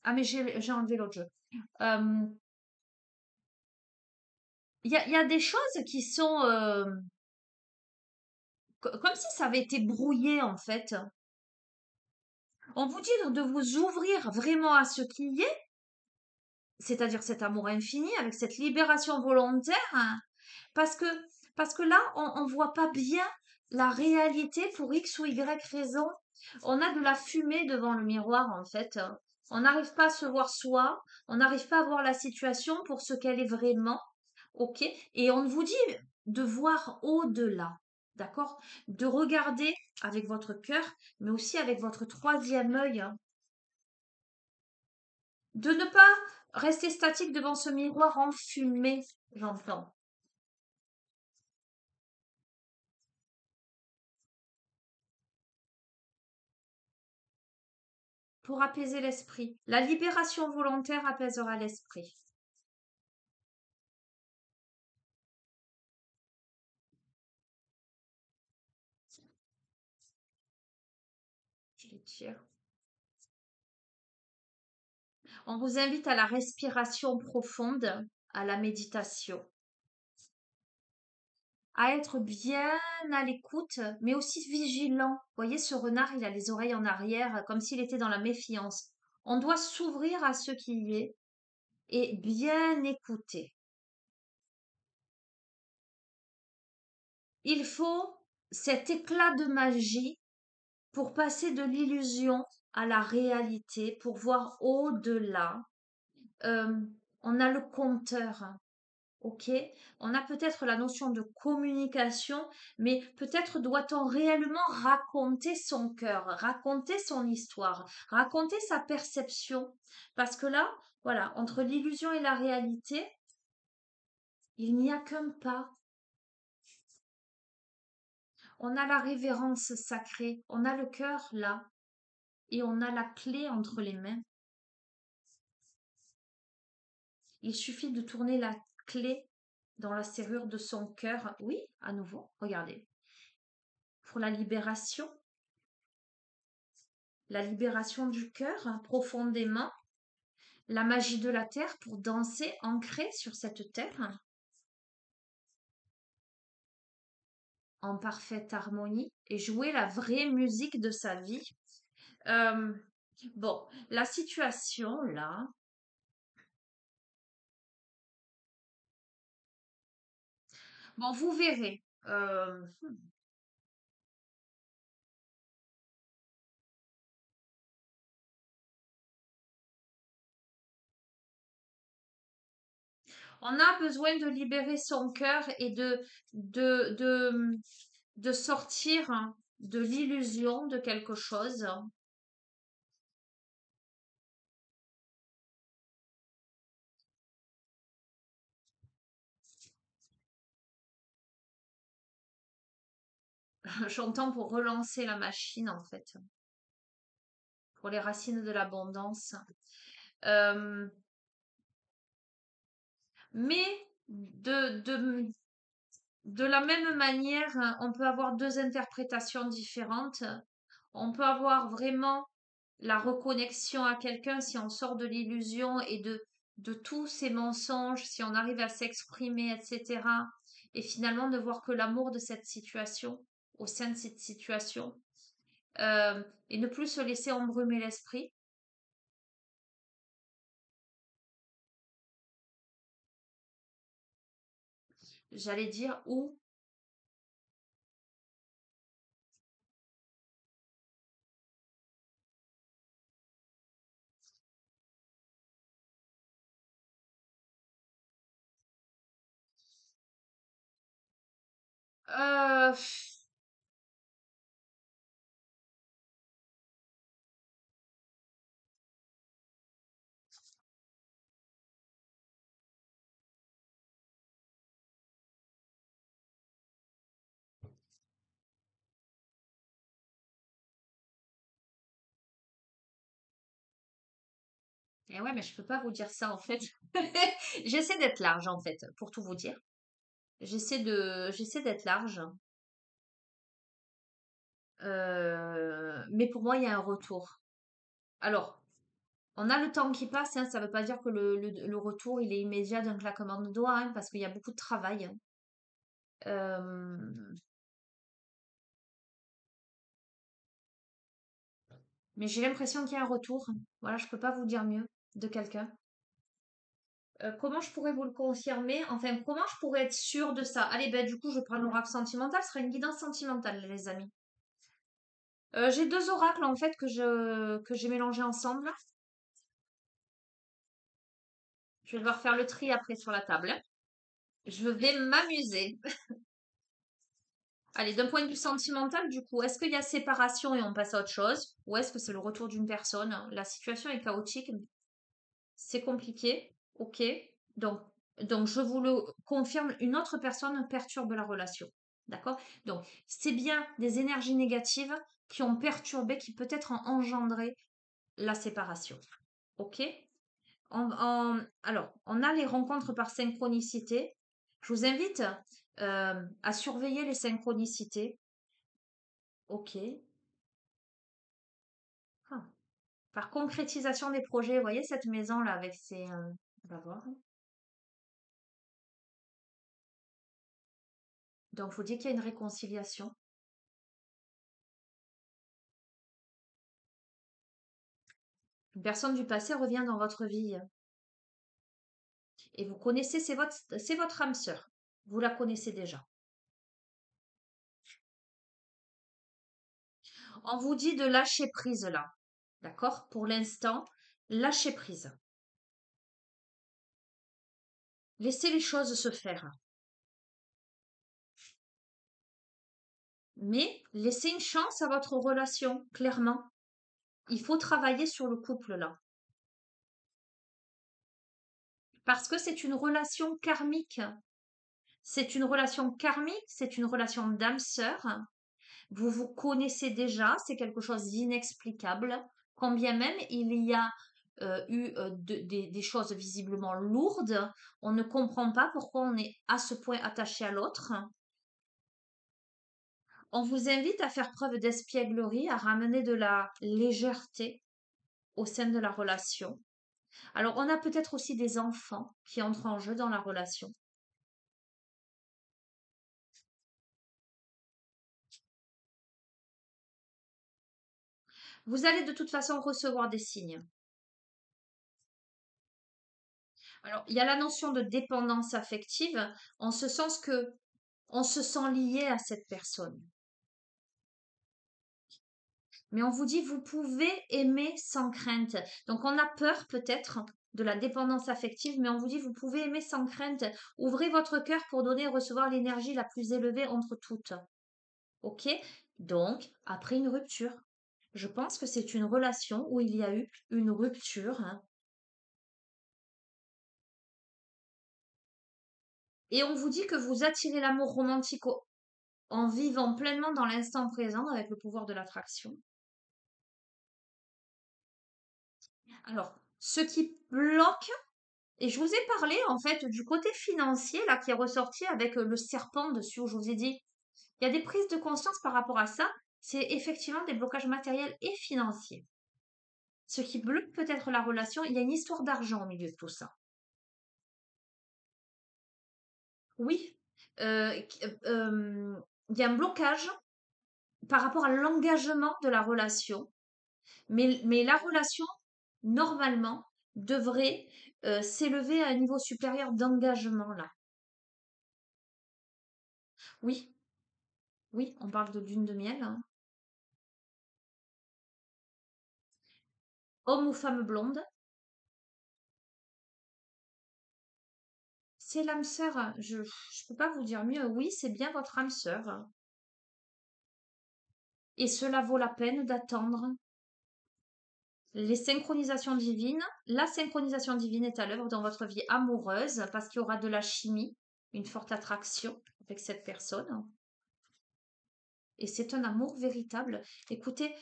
Ah, mais j'ai enlevé l'autre jeu. Euh, il y a des choses qui sont comme si ça avait été brouillé en fait. On vous dit de vous ouvrir vraiment à ce qui y est, c'est-à-dire cet amour infini avec cette libération volontaire, hein, parce que, parce que là, on voit pas bien la réalité pour X ou Y raison. On a de la fumée devant le miroir en fait. On n'arrive pas à se voir soi, on n'arrive pas à voir la situation pour ce qu'elle est vraiment. OK? Et on vous dit de voir au-delà, d'accord? De regarder avec votre cœur, mais aussi avec votre troisième œil, hein. De ne pas rester statique devant ce miroir enfumé, j'entends. Pour apaiser l'esprit. La libération volontaire apaisera l'esprit. Je les tire. On vous invite à la respiration profonde, à la méditation, à être bien à l'écoute, mais aussi vigilant. Vous voyez, ce renard, il a les oreilles en arrière, comme s'il était dans la méfiance. On doit s'ouvrir à ce qui y est et bien écouter. Il faut cet éclat de magie pour passer de l'illusion à la réalité, pour voir au-delà. Euh, on a le compteur, hein. Ok, on a peut-être la notion de communication, mais peut-être doit-on réellement raconter son cœur, raconter son histoire, raconter sa perception. Parce que là, voilà, entre l'illusion et la réalité, il n'y a qu'un pas. On a la révérence sacrée, on a le cœur là, et on a la clé entre les mains. Il suffit de tourner la clé dans la serrure de son cœur. Oui, à nouveau, regardez. Pour la libération du cœur profondément, la magie de la terre pour danser ancré sur cette terre en parfaite harmonie et jouer la vraie musique de sa vie. Euh, bon, la situation là, bon, vous verrez. On a besoin de libérer son cœur et de, de, de sortir de l'illusion de quelque chose. J'entends pour relancer la machine, en fait, pour les racines de l'abondance. Euh, mais de la même manière, on peut avoir deux interprétations différentes. On peut avoir vraiment la reconnexion à quelqu'un si on sort de l'illusion et de tous ces mensonges, si on arrive à s'exprimer, etc. Et finalement ne voir que l'amour de cette situation, au sein de cette situation, et ne plus se laisser embrumer l'esprit. J'allais dire où euh, Et ouais, mais je peux pas vous dire ça en fait. J'essaie d'être large en fait, pour tout vous dire. J'essaie d'être large. Mais pour moi, il y a un retour. Alors, on a le temps qui passe, hein, ça ne veut pas dire que le retour, il est immédiat d'un claquement de doigts, hein, parce qu'il y a beaucoup de travail, hein. Euh, mais j'ai l'impression qu'il y a un retour. Voilà, je peux pas vous dire mieux de quelqu'un. Comment je pourrais vous le confirmer? Enfin, comment je pourrais être sûre de ça? Allez, ben du coup, je prends l'oracle sentimental. Ce sera une guidance sentimentale, les amis. J'ai deux oracles en fait que j'ai mélangés ensemble. Je vais devoir faire le tri après sur la table. Je vais m'amuser. Allez, d'un point de vue sentimental, du coup, est-ce qu'il y a séparation et on passe à autre chose? Ou est-ce que c'est le retour d'une personne? La situation est chaotique, c'est compliqué. Ok. Donc, donc, je vous le confirme, une autre personne perturbe la relation. D'accord? Donc, c'est bien des énergies négatives qui ont perturbé, qui peut-être ont engendré la séparation. Ok? Alors, on a les rencontres par synchronicité. Je vous invite à surveiller les synchronicités. Ok. Ah. Par concrétisation des projets, vous voyez cette maison-là avec ses... on va voir. Donc, il faut dire qu'il y a une réconciliation. Une personne du passé revient dans votre vie. Et vous connaissez, c'est votre âme sœur. Vous la connaissez déjà. On vous dit de lâcher prise là. D'accord? Pour l'instant, lâchez prise. Laissez les choses se faire. Mais laissez une chance à votre relation, clairement. Il faut travailler sur le couple là. Parce que c'est une relation karmique. C'est une relation karmique, c'est une relation d'âme sœur. Vous vous connaissez déjà, c'est quelque chose d'inexplicable. Quand bien même il y a eu des choses visiblement lourdes, on ne comprend pas pourquoi on est à ce point attaché à l'autre. On vous invite à faire preuve d'espièglerie, à ramener de la légèreté au sein de la relation. Alors, on a peut-être aussi des enfants qui entrent en jeu dans la relation. Vous allez de toute façon recevoir des signes. Alors, il y a la notion de dépendance affective, en ce sens que on se sent lié à cette personne. Mais on vous dit, vous pouvez aimer sans crainte. Donc, on a peur peut-être de la dépendance affective, mais on vous dit, vous pouvez aimer sans crainte. Ouvrez votre cœur pour donner et recevoir l'énergie la plus élevée entre toutes. Ok? Donc, après une rupture, je pense que c'est une relation où il y a eu une rupture, hein. Et on vous dit que vous attirez l'amour romantique en vivant pleinement dans l'instant présent avec le pouvoir de l'attraction. Alors, ce qui bloque, et je vous ai parlé en fait du côté financier là qui est ressorti avec le serpent dessus, où je vous ai dit, il y a des prises de conscience par rapport à ça, c'est effectivement des blocages matériels et financiers. Ce qui bloque peut-être la relation, il y a une histoire d'argent au milieu de tout ça. Oui, il y a un blocage par rapport à l'engagement de la relation, mais la relation, normalement, devrait s'élever à un niveau supérieur d'engagement là. Oui, oui, on parle de lune de miel, hein. Homme ou femme blonde, c'est l'âme sœur. Je ne peux pas vous dire mieux. Oui, c'est bien votre âme sœur. Et cela vaut la peine d'attendre les synchronisations divines. La synchronisation divine est à l'œuvre dans votre vie amoureuse parce qu'il y aura de la chimie, une forte attraction avec cette personne. Et c'est un amour véritable. Écoutez,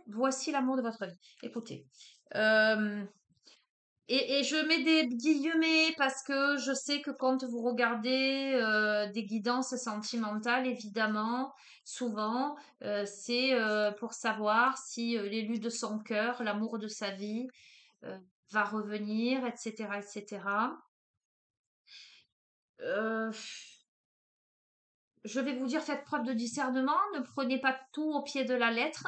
voici l'amour de votre vie. Écoutez, Et je mets des guillemets parce que je sais que quand vous regardez des guidances sentimentales, évidemment, souvent, c'est pour savoir si l'élu de son cœur, l'amour de sa vie, euh, va revenir, etc., etc. Euh, je vais vous dire, faites preuve de discernement, ne prenez pas tout au pied de la lettre.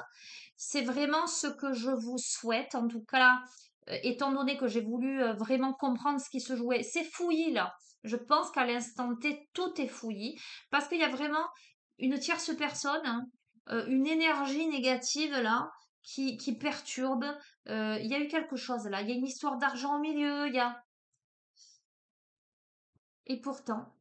C'est vraiment ce que je vous souhaite. En tout cas, étant donné que j'ai voulu vraiment comprendre ce qui se jouait, c'est fouillis là. Je pense qu'à l'instant T, tout est fouillis parce qu'il y a vraiment une tierce personne, hein, une énergie négative là qui perturbe. Il y a eu quelque chose là. Il y a une histoire d'argent au milieu. Il y a et pourtant.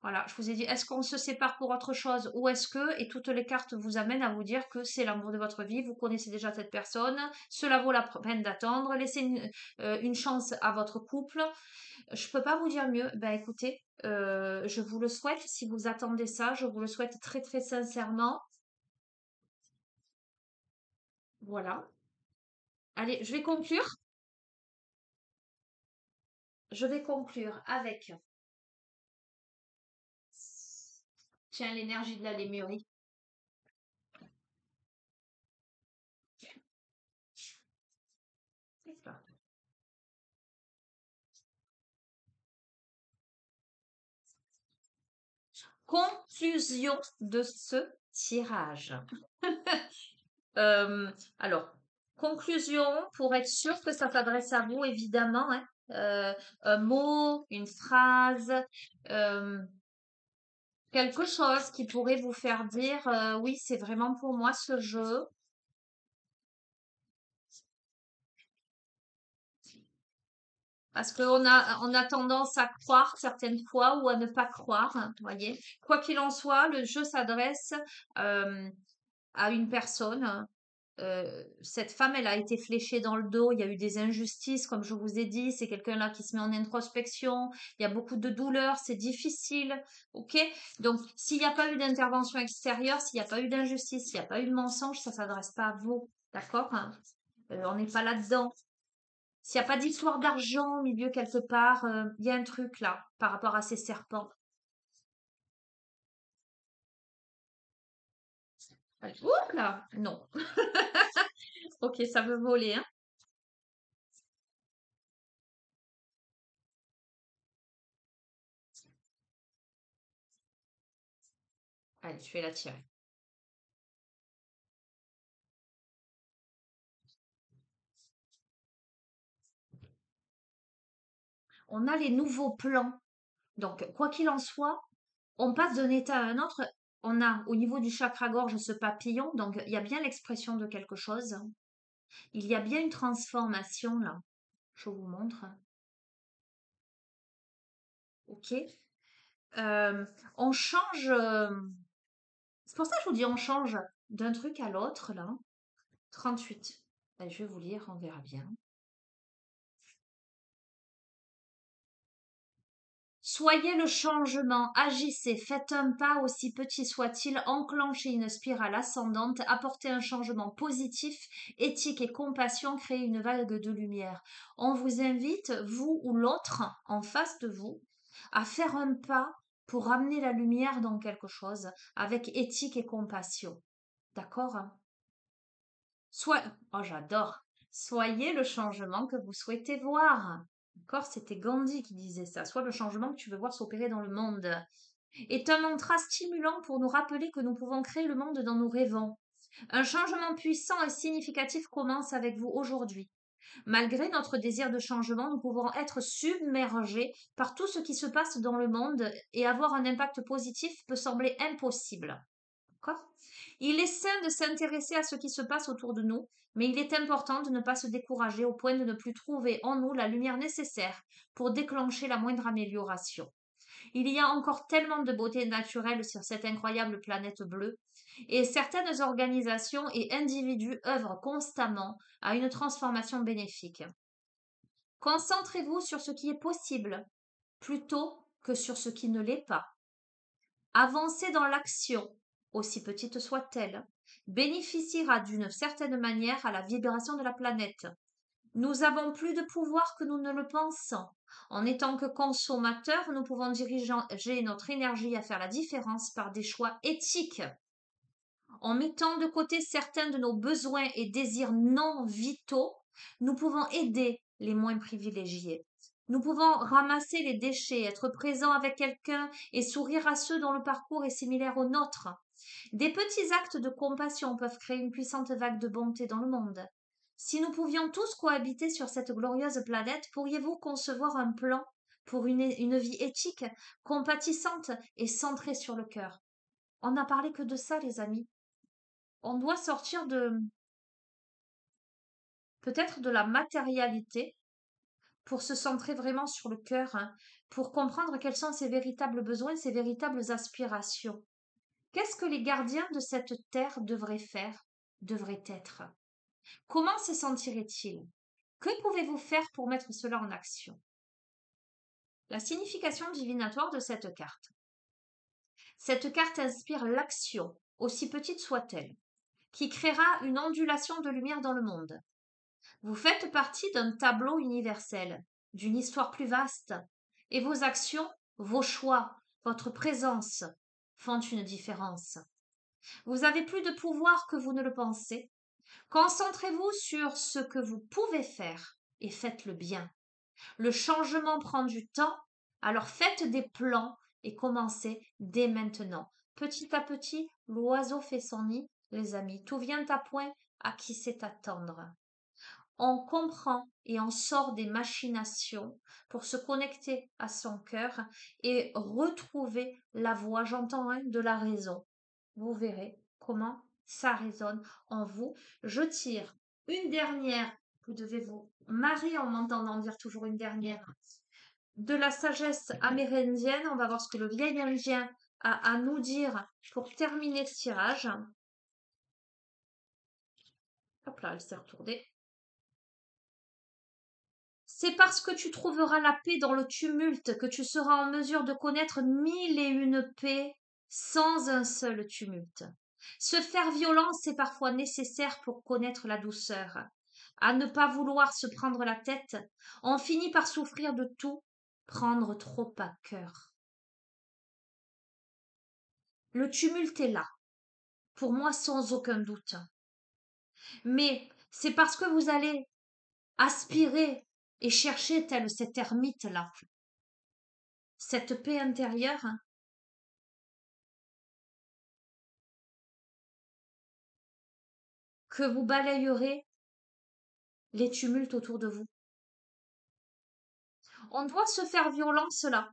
Voilà, je vous ai dit, est-ce qu'on se sépare pour autre chose ou est-ce que, et toutes les cartes vous amènent à vous dire que c'est l'amour de votre vie, vous connaissez déjà cette personne, cela vaut la peine d'attendre, laissez une chance à votre couple. Je peux pas vous dire mieux. Ben écoutez, je vous le souhaite, si vous attendez ça, je vous le souhaite très très sincèrement. Voilà. Allez, je vais conclure. Je vais conclure avec, tiens, l'énergie de la lémurie. Conclusion de ce tirage. Euh, alors, conclusion, pour être sûr que ça s'adresse à vous, évidemment, hein, un mot, une phrase, euh, quelque chose qui pourrait vous faire dire oui, c'est vraiment pour moi ce jeu. Parce on a tendance à croire certaines fois ou à ne pas croire, hein, voyez. Quoi qu'il en soit, le jeu s'adresse euh, à une personne. Cette femme, elle a été fléchée dans le dos, il y a eu des injustices, comme je vous ai dit, c'est quelqu'un là qui se met en introspection, il y a beaucoup de douleur, c'est difficile, ok? Donc, s'il n'y a pas eu d'intervention extérieure, s'il n'y a pas eu d'injustice, s'il n'y a pas eu de mensonge, ça ne s'adresse pas à vous, d'accord? Hein. On n'est pas là-dedans. S'il n'y a pas d'histoire d'argent au milieu quelque part, il y a un truc là, par rapport à ces serpents. Ouh là, non. Ok, ça veut voler, hein? Allez, je vais la tirer. On a les nouveaux plans. Donc, quoi qu'il en soit, on passe d'un état à un autre. On a au niveau du chakra-gorge ce papillon, donc il y a bien l'expression de quelque chose. Il y a bien une transformation là. Je vous montre. Ok. Euh, on change. C'est pour ça que je vous dis on change d'un truc à l'autre là. 38. Ben, je vais vous lire, on verra bien. Soyez le changement, agissez, faites un pas aussi petit soit-il, enclenchez une spirale ascendante, apportez un changement positif, éthique et compassion, créez une vague de lumière. On vous invite, vous ou l'autre en face de vous, à faire un pas pour amener la lumière dans quelque chose avec éthique et compassion. D'accord? Soit, oh j'adore, soyez le changement que vous souhaitez voir. D'accord? C'était Gandhi qui disait ça. Sois le changement que tu veux voir s'opérer dans le monde. Est un mantra stimulant pour nous rappeler que nous pouvons créer le monde dont nous rêvons. Un changement puissant et significatif commence avec vous aujourd'hui. Malgré notre désir de changement, nous pouvons être submergés par tout ce qui se passe dans le monde et avoir un impact positif peut sembler impossible. D'accord? Il est sain de s'intéresser à ce qui se passe autour de nous, mais il est important de ne pas se décourager au point de ne plus trouver en nous la lumière nécessaire pour déclencher la moindre amélioration. Il y a encore tellement de beauté naturelle sur cette incroyable planète bleue, et certaines organisations et individus œuvrent constamment à une transformation bénéfique. Concentrez-vous sur ce qui est possible, plutôt que sur ce qui ne l'est pas. Avancez dans l'action, aussi petite soit-elle, bénéficiera d'une certaine manière à la vibration de la planète. Nous avons plus de pouvoir que nous ne le pensons. En étant que consommateurs, nous pouvons diriger notre énergie à faire la différence par des choix éthiques. En mettant de côté certains de nos besoins et désirs non vitaux, nous pouvons aider les moins privilégiés. Nous pouvons ramasser les déchets, être présents avec quelqu'un et sourire à ceux dont le parcours est similaire au nôtre. Des petits actes de compassion peuvent créer une puissante vague de bonté dans le monde. Si nous pouvions tous cohabiter sur cette glorieuse planète, pourriez-vous concevoir un plan pour une vie éthique, compatissante et centrée sur le cœur? On n'a parlé que de ça, les amis. On doit sortir peut-être de la matérialité pour se centrer vraiment sur le cœur, hein, pour comprendre quels sont ses véritables besoins, ses véritables aspirations. Qu'est-ce que les gardiens de cette terre devraient faire, devraient être? Comment se sentiraient-ils? Que pouvez-vous faire pour mettre cela en action? La signification divinatoire de cette carte. Cette carte inspire l'action, aussi petite soit-elle, qui créera une ondulation de lumière dans le monde. Vous faites partie d'un tableau universel, d'une histoire plus vaste, et vos actions, vos choix, votre présence font une différence. Vous avez plus de pouvoir que vous ne le pensez. Concentrez-vous sur ce que vous pouvez faire et faites-le bien. Le changement prend du temps, alors faites des plans et commencez dès maintenant. Petit à petit, l'oiseau fait son nid, les amis. Tout vient à point, à qui sait attendre. On comprend et on sort des machinations pour se connecter à son cœur et retrouver la voie, j'entends, hein, de la raison. Vous verrez comment ça résonne en vous. Je tire une dernière, vous devez vous marrer en m'entendant dire toujours une dernière, de la sagesse amérindienne. On va voir ce que le vieil indien a à nous dire pour terminer ce tirage. Hop là, elle s'est retournée. C'est parce que tu trouveras la paix dans le tumulte que tu seras en mesure de connaître 1001 paix sans un seul tumulte. Se faire violence est parfois nécessaire pour connaître la douceur. À ne pas vouloir se prendre la tête, on finit par souffrir de tout, prendre trop à cœur. Le tumulte est là, pour moi sans aucun doute. Mais c'est parce que vous allez aspirer et chercher tel cet ermite-là, cette paix intérieure, que vous balayerez les tumultes autour de vous. On doit se faire violence là.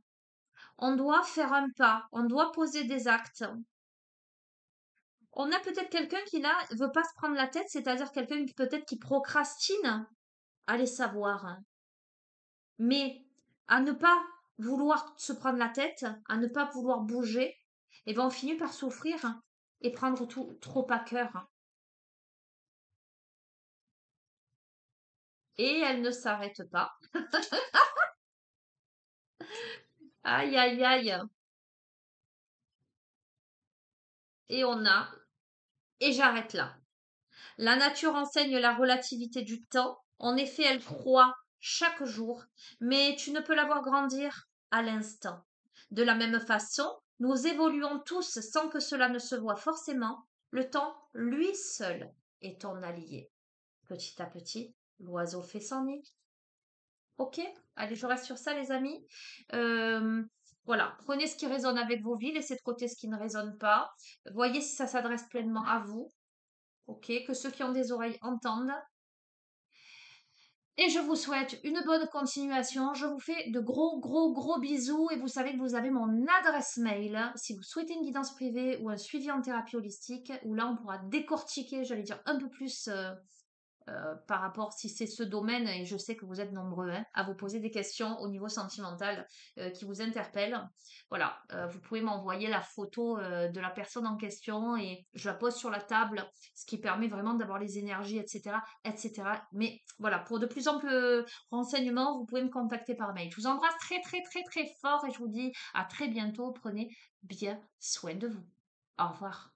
On doit faire un pas. On doit poser des actes. On a peut-être quelqu'un qui là veut pas se prendre la tête, c'est-à-dire quelqu'un qui peut-être qui procrastine. Allez savoir. Mais à ne pas vouloir se prendre la tête, à ne pas vouloir bouger, et ben on finit par souffrir et prendre tout trop à cœur. Et elle ne s'arrête pas. Aïe, aïe, aïe. Et on a. Et j'arrête là. La nature enseigne la relativité du temps. En effet, elle croît chaque jour, mais tu ne peux la voir grandir à l'instant. De la même façon, nous évoluons tous sans que cela ne se voie forcément. Le temps, lui seul, est ton allié. Petit à petit, l'oiseau fait son nid. Ok? Allez, je reste sur ça, les amis. Voilà, prenez ce qui résonne avec vos vies, laissez de côté ce qui ne résonne pas. Voyez si ça s'adresse pleinement à vous. Ok, que ceux qui ont des oreilles entendent. Et je vous souhaite une bonne continuation. Je vous fais de gros, gros, gros bisous. Et vous savez que vous avez mon adresse mail si vous souhaitez une guidance privée ou un suivi en thérapie holistique, où là, on pourra décortiquer, j'allais dire, un peu plus par rapport si c'est ce domaine, et je sais que vous êtes nombreux hein, à vous poser des questions au niveau sentimental qui vous interpellent. Voilà, vous pouvez m'envoyer la photo de la personne en question et je la pose sur la table, ce qui permet vraiment d'avoir les énergies, etc., etc. Mais voilà, pour de plus amples renseignements, vous pouvez me contacter par mail. Je vous embrasse très, très, très, très fort et je vous dis à très bientôt. Prenez bien soin de vous. Au revoir.